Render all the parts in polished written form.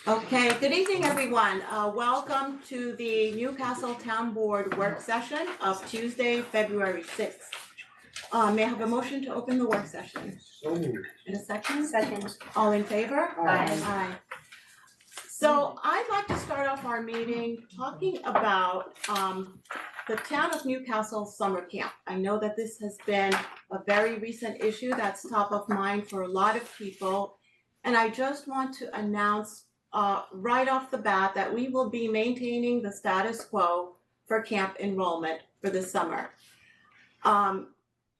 Okay, good evening, everyone. Welcome to the Newcastle Town Board work session of Tuesday, February 6th. May I have a motion to open the work session? So moved. In a second? Second. All in favor? Aye. Aye. So I'd like to start off our meeting talking about the town of Newcastle summer camp. I know that this has been a very recent issue that's top of mind for a lot of people. And I just want to announce right off the bat that we will be maintaining the status quo for camp enrollment for the summer.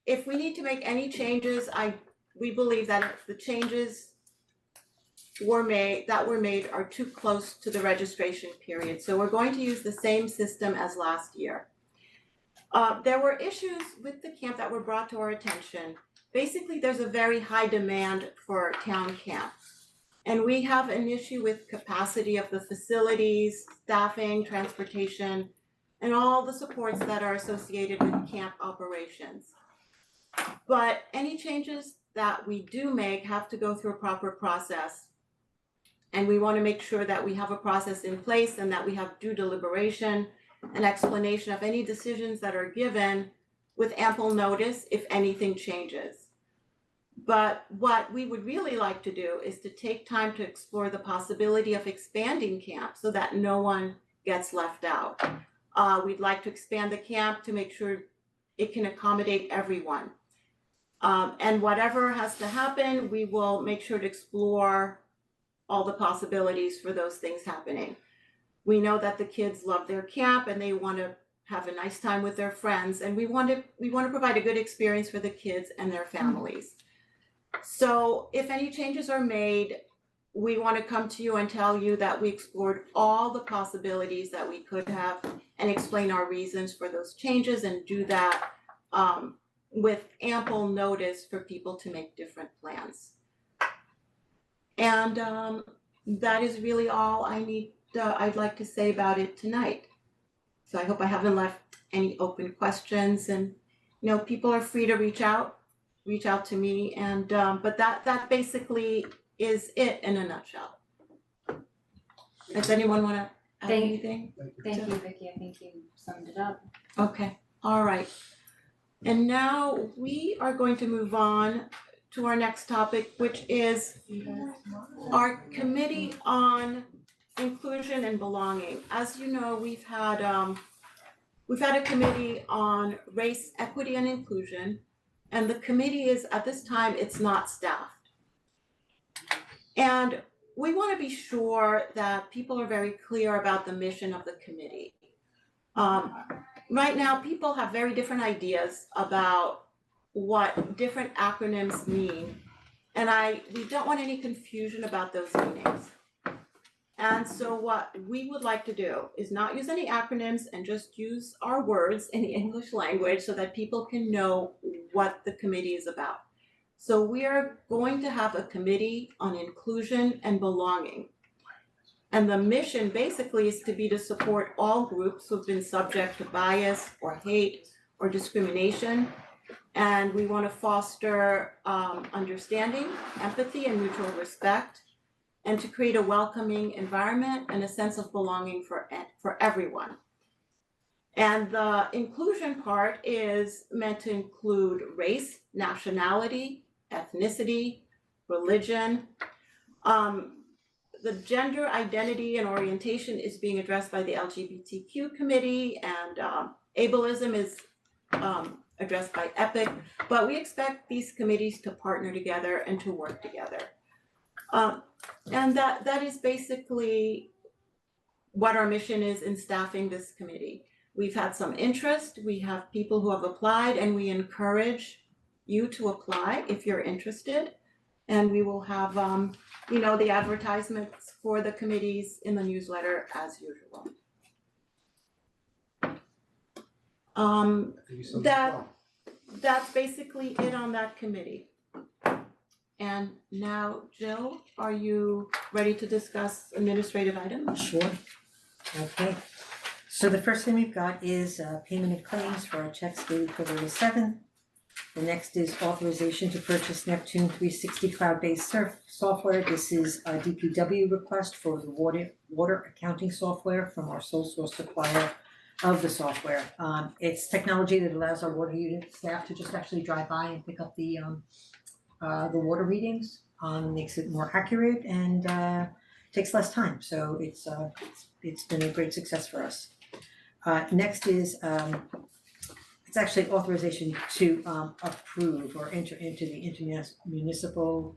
If we need to make any changes, we believe that if the changes were made are too close to the registration period. So we're going to use the same system as last year. There were issues with the camp that were brought to our attention. Basically, there's a very high demand for town camp. And we have an issue with capacity of the facilities, staffing, transportation, and all the supports that are associated with camp operations. But any changes that we do make have to go through a proper process. And we want to make sure that we have a process in place and that we have due deliberation and explanation of any decisions that are given with ample notice if anything changes. But what we would really like to do is to take time to explore the possibility of expanding camp so that no one gets left out. We'd like to expand the camp to make sure it can accommodate everyone. And whatever has to happen, we will make sure to explore all the possibilities for those things happening. We know that the kids love their camp and they want to have a nice time with their friends, and we want to provide a good experience for the kids and their families. So if any changes are made, we want to come to you and tell you that we explored all the possibilities that we could have and explain our reasons for those changes and do that with ample notice for people to make different plans. And that is really all I'd like to say about it tonight. So I hope I haven't left any open questions, and people are free to reach out to me, and but that basically is it in a nutshell. Does anyone want to add anything? Thank you, Vicky. I think you summed it up. Okay, all right. And now we are going to move on to our next topic, which is our committee on inclusion and belonging. As you know, we've had a committee on race, equity, and inclusion, and the committee is, at this time, it's not staffed. And we want to be sure that people are very clear about the mission of the committee. Right now, people have very different ideas about what different acronyms mean, and we don't want any confusion about those meanings. And so what we would like to do is not use any acronyms and just use our words in the English language so that people can know what the committee is about. So we are going to have a committee on inclusion and belonging. And the mission basically is to support all groups who've been subject to bias or hate or discrimination. And we want to foster understanding, empathy, and mutual respect, and to create a welcoming environment and a sense of belonging for everyone. And the inclusion part is meant to include race, nationality, ethnicity, religion. The gender identity and orientation is being addressed by the LGBTQ committee, and ableism is addressed by EPIC, but we expect these committees to partner together and to work together. And that is basically what our mission is in staffing this committee. We've had some interest, we have people who have applied, and we encourage you to apply if you're interested. And we will have, the advertisements for the committees in the newsletter as usual. That's basically it on that committee. And now, Jill, are you ready to discuss administrative items? Sure. Okay. So the first thing we've got is payment of claims for our checks dated February 7th, The next is authorization to purchase Neptune 360 cloud-based software. This is a DPW request for the water accounting software from our sole source supplier of the software. It's technology that allows our water unit staff to just actually drive by and pick up the water readings. Makes it more accurate and takes less time. So it's been a great success for us. Next is it's actually authorization to approve or enter into the intermunicipal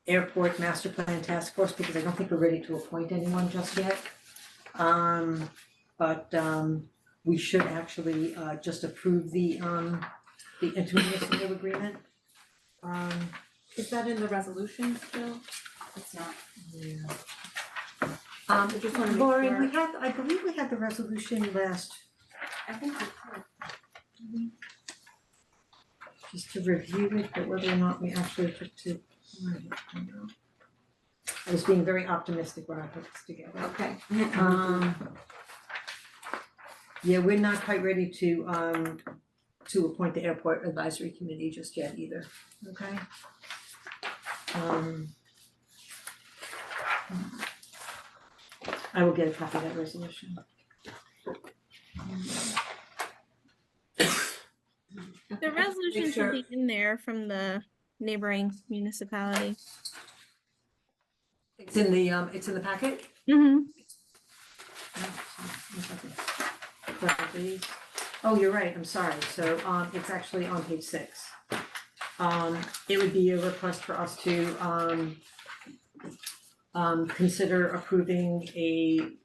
airport master plan task force, because I don't think we're ready to appoint anyone just yet. But we should actually just approve the intermunicipal agreement. Is that in the resolution still? It's not. Yeah. I just wanna make Lauren, sure. I believe we had the resolution last, I think we could. just to review it, but whether or not we actually took to. I was being very optimistic when I put this together. Okay. Yeah, we're not quite ready to appoint the airport advisory committee just yet either, okay? I will get a copy of that resolution. The resolution Make sure- should be in there from the neighboring municipality. It's in the packet? Mm-hmm. Oh, you're right, I'm sorry, so it's actually on page 6. It would be a request for us to consider approving a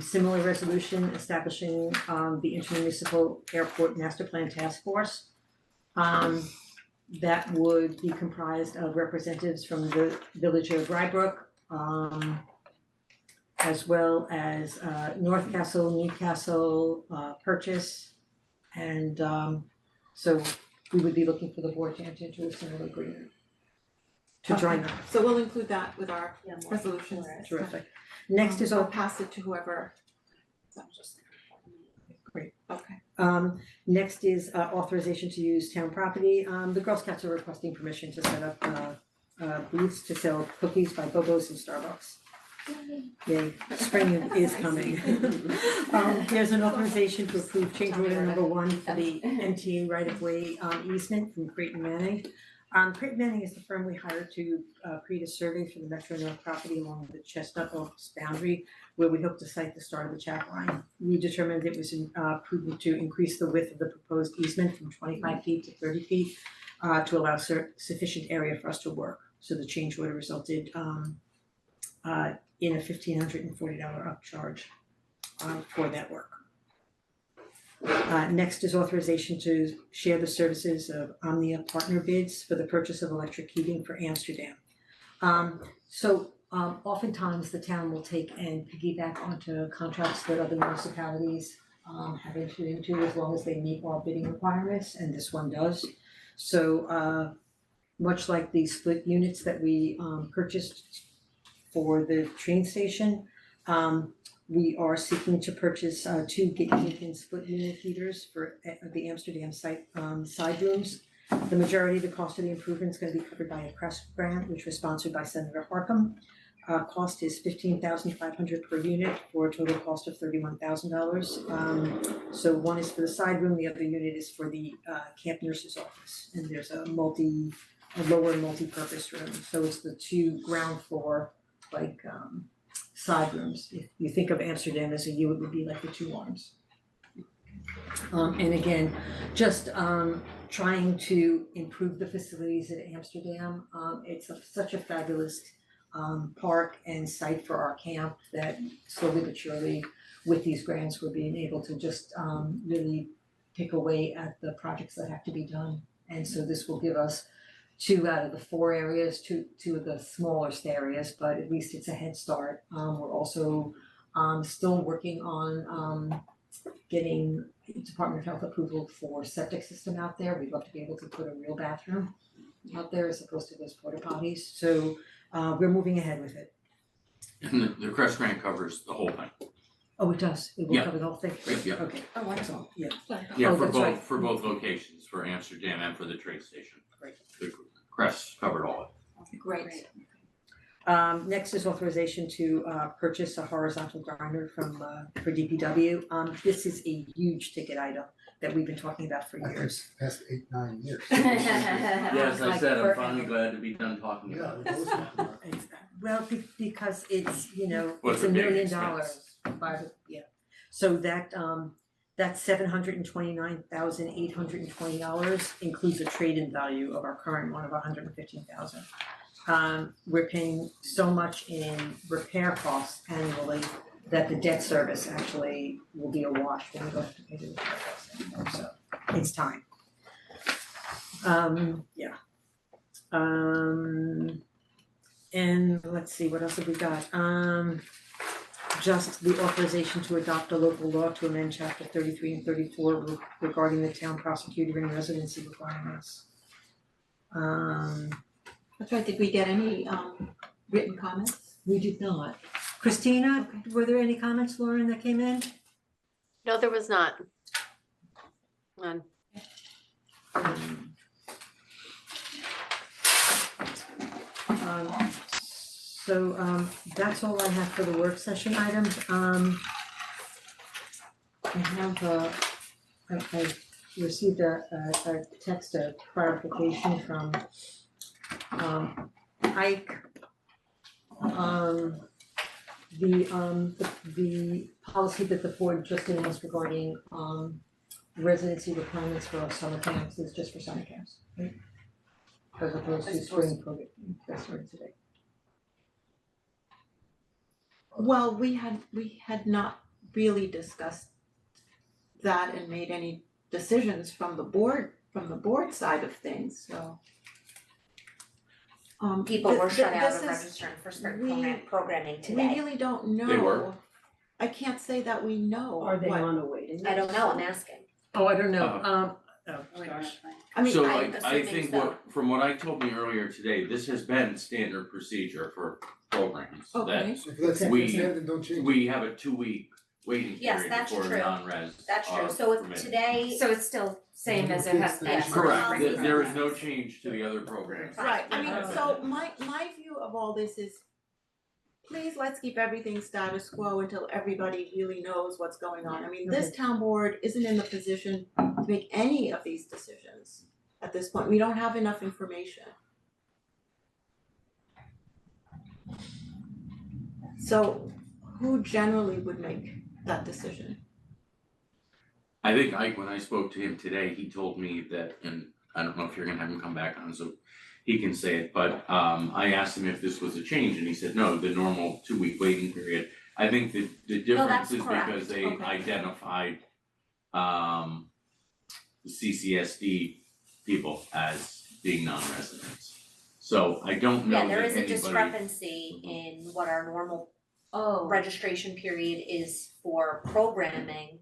similar resolution establishing the intermunicipal airport master plan task force. That would be comprised of representatives from the village of Rybrook, as well as North Castle, Newcastle, Purchase, and so we would be looking for the board to enter into a similar agreement to join them. So we'll include that with our Yeah, more. resolutions. Terrific. Next is I'll pass it to whoever. Great. Okay. Next is authorization to use town property. The Girl Scouts are requesting permission to set up booths to sell cookies by Bobo's and Starbucks. Yay, spring is coming. There's an authorization to approve change order number 1 for the MTA right-of-way easement from Creighton Manning. Creighton Manning is the firm we hired to create a survey for the Metro North property along the Chestnut Oaks boundary, where we hope to site the start of the chat line. We determined it was prudent to increase the width of the proposed easement from 25 feet to 30 feet to allow sufficient area for us to work. So the change order resulted in a $1,540 upcharge for that work. Next is authorization to share the services of Omnia partner bids for the purchase of electric heating for Amsterdam. Oftentimes the town will take and piggyback onto contracts that other municipalities have entered into as long as they meet our bidding requirements, and this one does. So much like the split units that we purchased for the train station, we are seeking to purchase 2 Gittin split unit heaters for the Amsterdam site side rooms. The majority of the cost of the improvement is going to be covered by a CREST grant, which was sponsored by Senator Harcum. Cost is $15,500 per unit for a total cost of $31,000. So one is for the side room, the other unit is for the camp nurse's office, and there's a lower multi-purpose room. So it's the 2 ground floor side rooms. If you think of Amsterdam as a U, it would be like the 2 arms. And again, just trying to improve the facilities at Amsterdam. It's such a fabulous park and site for our camp that slowly but surely with these grants we're being able to just really pick away at the projects that have to be done. And so this will give us 2 out of the 4 areas, two of the smallest areas, but at least it's a head start. We're also still working on getting Department of Health approval for septic system out there. We'd love to be able to put a real bathroom out there as opposed to those porta potties. So we're moving ahead with it. And the CREST grant covers the whole thing. Oh, it does, it will Yeah. cover the whole thing? Yeah. Okay, Oh, wonderful. yeah. Yeah, Oh, for that's right. both locations, for Amsterdam and for the train station. Great. The Crest covered all of it. Great. Next is authorization to purchase a horizontal grinder from for DPW. This is a huge ticket item that we've been talking about for I think years. past 8-9 years. Yes, I Like said, I'm forever. finally glad to be done talking Yeah, about we've it. always talked about it. Well, because it's, you know, Well, it's it's $1 a big million expense. yeah. So that's $729,820 includes a trade-in value of our current one of $115,000. We're paying so much in repair costs annually that the debt service actually will be a wash when we don't have to pay the repair costs anymore, so it's time. Yeah. And let's see, what else have we got? Just the authorization to adopt a local law to amend chapter 33 and 34 regarding the town prosecutor and residency requirements. That's right, did we get any written comments? We did not. Christina, were there any comments, Lauren, that came in? No, there was not. None. So that's all I have for the work session items. I have I received a text, a clarification from Ike. The policy that the board just announced regarding residency requirements for our summer camps is just for summer camps, right? As opposed to spring program that started today. Well, we had not really discussed that and made any decisions from the board side of things, so. People were shut out this of is- registering for spring we- programming We today. really don't know. They were? I can't say that we know Are they what- on a waiting list? I don't know, I'm asking. Oh, I don't know, We don't have I mean, So I'm I assuming think so. from what I told me earlier today, this has been standard procedure for programs. Okay. So if that's We- standard, don't change it. We have a 2-week waiting Yes, period that's before true. non-res That's are true, so if permitted. today, So it's still same as it has been. Yes. for Correct, spring there is no programs. change to the other programs. Right, I mean, Oh. so my view of all this is, please, let's keep everything status quo until everybody really knows what's going on. I mean, this town board isn't in the position to make any of these decisions at this point, we don't have enough information. So who generally would make that decision? I think Ike, when I spoke to him today, he told me that, and I don't know if you're gonna have him come back on, so he can say it, but I asked him if this was a change, and he said, no, the normal 2-week waiting period. I think the difference that's is correct. because they Okay. identified the CCSD people as being non-residents. So I don't know yeah, that there is a anybody- discrepancy in what our normal Oh. registration period is for programming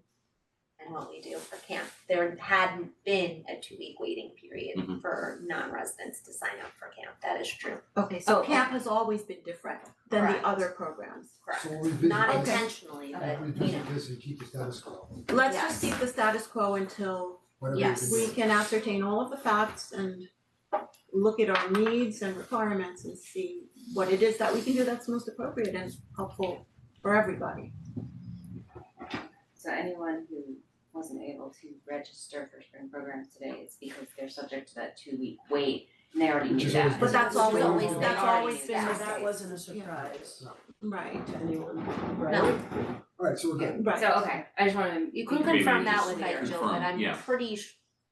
and what we do for camp. There hadn't been a 2-week waiting period Mhm. for non-residents to sign up for camp, that is true, Okay, so Oh, camp has always been different than the Correct. other programs. correct? So we'll revisit Not this. intentionally, but We'll you revisit know, this and keep the status quo, Let's just Yes. keep the status quo until whatever Yes. you we can can ascertain all of the facts and look at our needs and requirements and see what it is that we can do that's most appropriate and helpful for everybody. So anyone who wasn't able to register for spring programs today, it's because they're subject to that 2-week wait, and they already Which knew is that. always But that's Which is always, always that's been always our been the status. case. wasn't a surprise Right, to anyone, no, right? Alright, so we're good. right. So, okay, I just wanted to. you can Maybe confirm that just with Ike, Jill, confirm, but I'm yeah. pretty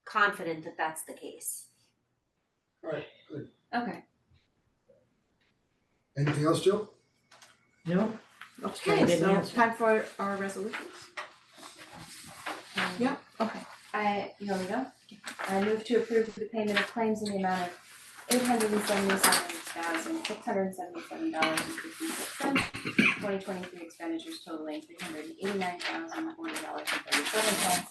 confident that that's the case. Alright, good. Okay, Anything else, Jill? No? Okay, Didn't so answer. time for our resolutions. Yeah, okay. you want me to go? I move to approve the payment of claims in the amount of $877,677.56. 2023 expenditures totaling $389,040.37,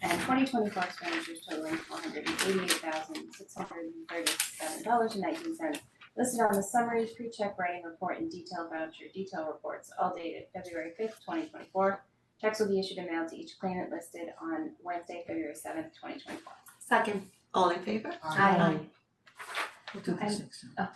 and 2024 expenditures totaling $488,637.19, listed on the summaries, pre-check writing report, and detailed voucher detail reports, all dated February 5th, 2024. Checks will be issued and mailed to each claimant listed on Wednesday, February 7th, 2024. Second. All in favor? Aye. We'll do this next time.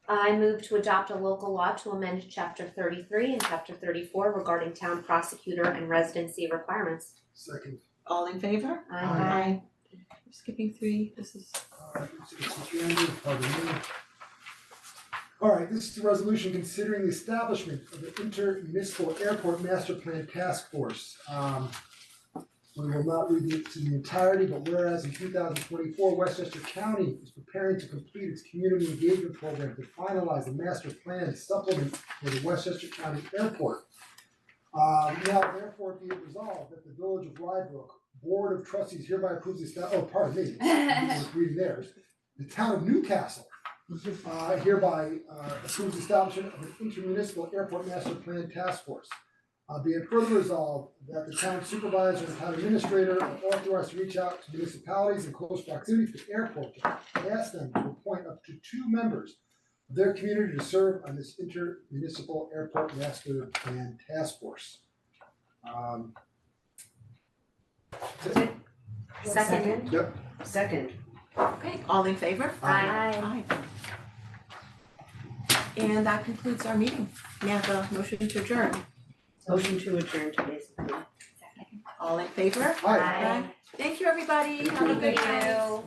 I move to adopt a local law to amend chapter 33 and chapter 34 regarding town prosecutor and residency requirements. Second. All in favor? Aye. We're skipping 3, this is, It's Randy, pardon me. Alright, this is the resolution considering the establishment of the intermunicipal airport master plan task force. We will not read it to the entirety, but whereas in 2024, Westchester County is preparing to complete its community engagement program to finalize the master plan supplement for the Westchester County Airport. Now therefore be it resolved that the Village of Rybrook Board of Trustees hereby approves pardon me, I was reading theirs. The Town of Newcastle hereby approves the establishment of an intermunicipal airport master plan task force. Be it further resolved that the town supervisor and town administrator are authorized to reach out to municipalities in close proximity to the airport to ask them to appoint up to 2 members of their community to serve on this intermunicipal airport master plan task force. That's it. Second. Yep. Second. okay, all in favor? Aye. Aye. And that concludes our meeting. May I have a motion to adjourn? Motion to adjourn today's meeting. All in favor? Aye. Thank you, everybody. Have a good night. Thank you.